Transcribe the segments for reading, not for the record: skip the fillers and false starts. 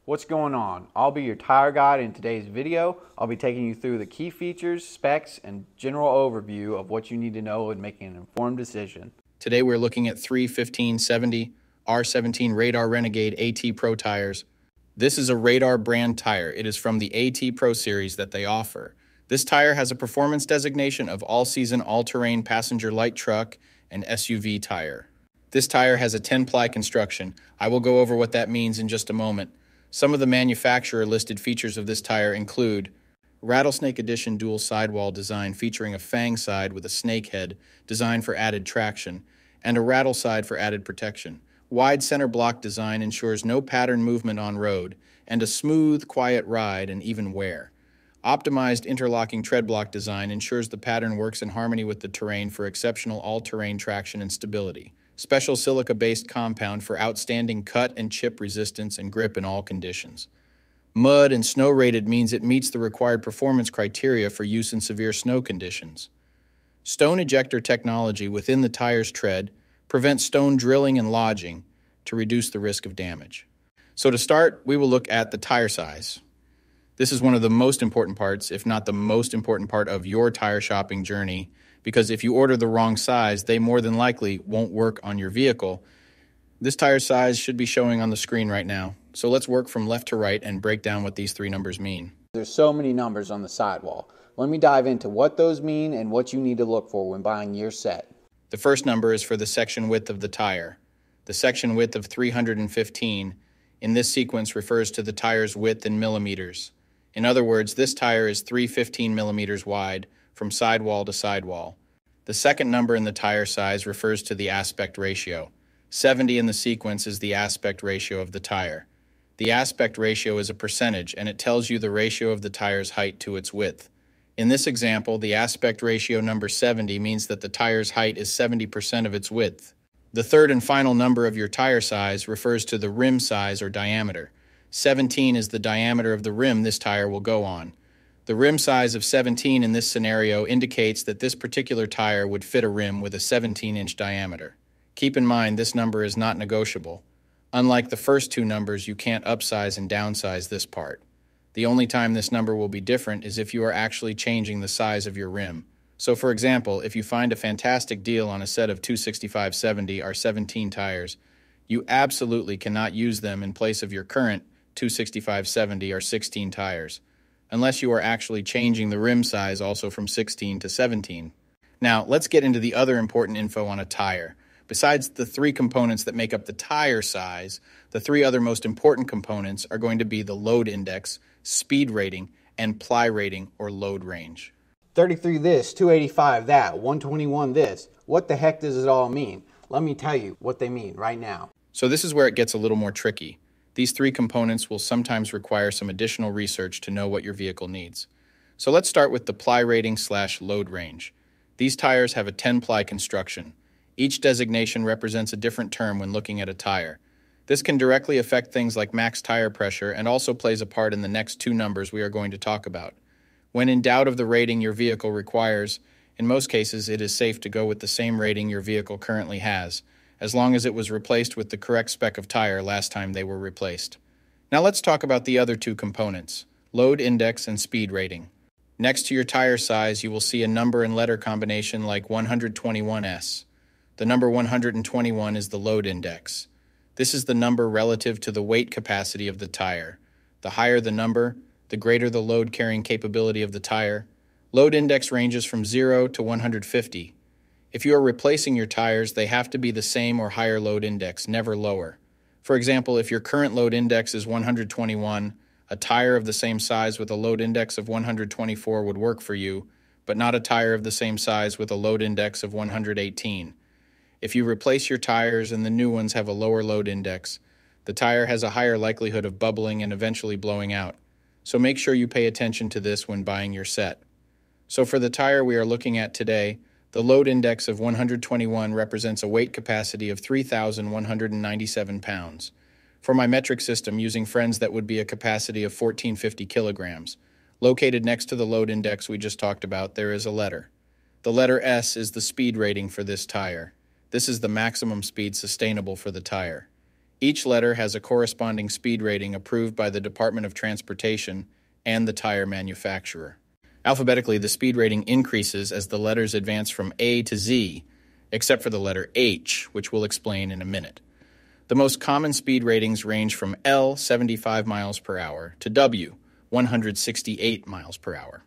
What's going on? I'll be your tire guide in today's video. I'll be taking you through the key features, specs, and general overview of what you need to know in making an informed decision. Today we're looking at three 1570 R17 Radar Renegade AT Pro tires. This is a Radar brand tire. It is from the AT Pro series that they offer. This tire has a performance designation of all-season, all-terrain passenger light truck and SUV tire. This tire has a 10-ply construction. I will go over what that means in just a moment. Some of the manufacturer listed features of this tire include Rattlesnake Edition dual sidewall design featuring a fang side with a snake head designed for added traction, and a rattle side for added protection. Wide center block design ensures no pattern movement on road, and a smooth, quiet ride and even wear. Optimized interlocking tread block design ensures the pattern works in harmony with the terrain for exceptional all-terrain traction and stability. Special silica-based compound for outstanding cut and chip resistance and grip in all conditions. Mud and snow rated means it meets the required performance criteria for use in severe snow conditions. Stone ejector technology within the tire's tread prevents stone drilling and lodging to reduce the risk of damage. So to start, we will look at the tire size. This is one of the most important parts, if not the most important part of your tire shopping journey, because if you order the wrong size, they more than likely won't work on your vehicle. This tire size should be showing on the screen right now. So let's work from left to right and break down what these three numbers mean. There's so many numbers on the sidewall. Let me dive into what those mean and what you need to look for when buying your set. The first number is for the section width of the tire. The section width of 315 in this sequence refers to the tire's width in millimeters. In other words, this tire is 315 millimeters wide from sidewall to sidewall. The second number in the tire size refers to the aspect ratio. 70 in the sequence is the aspect ratio of the tire. The aspect ratio is a percentage, and it tells you the ratio of the tire's height to its width. In this example, the aspect ratio number 70 means that the tire's height is 70% of its width. The third and final number of your tire size refers to the rim size or diameter. 17 is the diameter of the rim this tire will go on. The rim size of 17 in this scenario indicates that this particular tire would fit a rim with a 17-inch diameter. Keep in mind this number is not negotiable. Unlike the first two numbers, you can't upsize and downsize this part. The only time this number will be different is if you are actually changing the size of your rim. So for example, if you find a fantastic deal on a set of 265/70 R17 tires, you absolutely cannot use them in place of your current 265/70 R16 tires, unless you are actually changing the rim size also from 16 to 17. Now, let's get into the other important info on a tire. Besides the three components that make up the tire size, the three other most important components are going to be the load index, speed rating, and ply rating or load range. 33 this, 285 that, 121 this. What the heck does it all mean? Let me tell you what they mean right now. So this is where it gets a little more tricky. These three components will sometimes require some additional research to know what your vehicle needs. So let's start with the ply rating / load range. These tires have a 10-ply construction. Each designation represents a different term when looking at a tire. This can directly affect things like max tire pressure and also plays a part in the next two numbers we are going to talk about. When in doubt of the rating your vehicle requires, in most cases it is safe to go with the same rating your vehicle currently has, as long as it was replaced with the correct spec of tire last time they were replaced. Now let's talk about the other two components, load index and speed rating. Next to your tire size, you will see a number and letter combination like 121S. The number 121 is the load index. This is the number relative to the weight capacity of the tire. The higher the number, the greater the load carrying capability of the tire. Load index ranges from 0 to 150. If you are replacing your tires, they have to be the same or higher load index, never lower. For example, if your current load index is 121, a tire of the same size with a load index of 124 would work for you, but not a tire of the same size with a load index of 118. If you replace your tires and the new ones have a lower load index, the tire has a higher likelihood of bubbling and eventually blowing out. So make sure you pay attention to this when buying your set. So for the tire we are looking at today, the load index of 121 represents a weight capacity of 3,197 pounds. For my metric system, using friends, that would be a capacity of 1,450 kilograms. Located next to the load index we just talked about, there is a letter. The letter S is the speed rating for this tire. This is the maximum speed sustainable for the tire. Each letter has a corresponding speed rating approved by the Department of Transportation and the tire manufacturer. Alphabetically, the speed rating increases as the letters advance from A to Z, except for the letter H, which we'll explain in a minute. The most common speed ratings range from L, 75 miles per hour, to W, 168 miles per hour.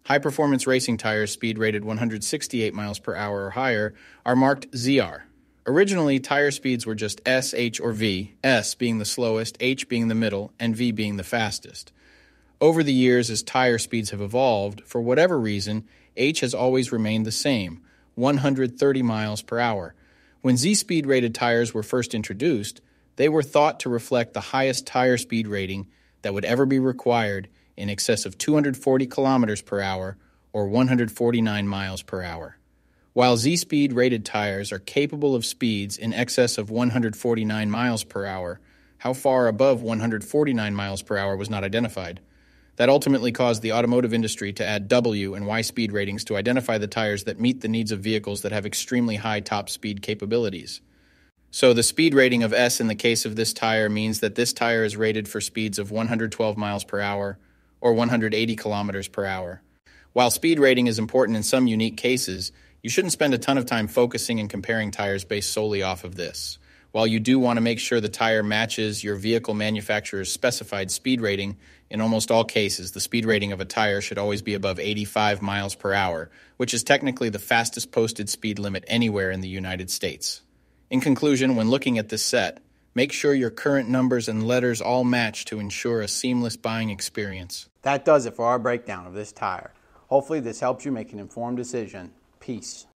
High-performance racing tires speed rated 168 miles per hour or higher are marked ZR. Originally, tire speeds were just S, H, or V, S being the slowest, H being the middle, and V being the fastest. Over the years, as tire speeds have evolved, for whatever reason, H has always remained the same, 130 miles per hour. When Z-speed rated tires were first introduced, they were thought to reflect the highest tire speed rating that would ever be required, in excess of 240 kilometers per hour or 149 miles per hour. While Z-speed rated tires are capable of speeds in excess of 149 miles per hour, how far above 149 miles per hour was not identified. That ultimately caused the automotive industry to add W and Y speed ratings to identify the tires that meet the needs of vehicles that have extremely high top speed capabilities. So the speed rating of S in the case of this tire means that this tire is rated for speeds of 112 miles per hour or 180 kilometers per hour. While speed rating is important in some unique cases, you shouldn't spend a ton of time focusing and comparing tires based solely off of this. While you do want to make sure the tire matches your vehicle manufacturer's specified speed rating, in almost all cases, the speed rating of a tire should always be above 85 miles per hour, which is technically the fastest posted speed limit anywhere in the United States. In conclusion, when looking at this set, make sure your current numbers and letters all match to ensure a seamless buying experience. That does it for our breakdown of this tire. Hopefully this helps you make an informed decision. Peace.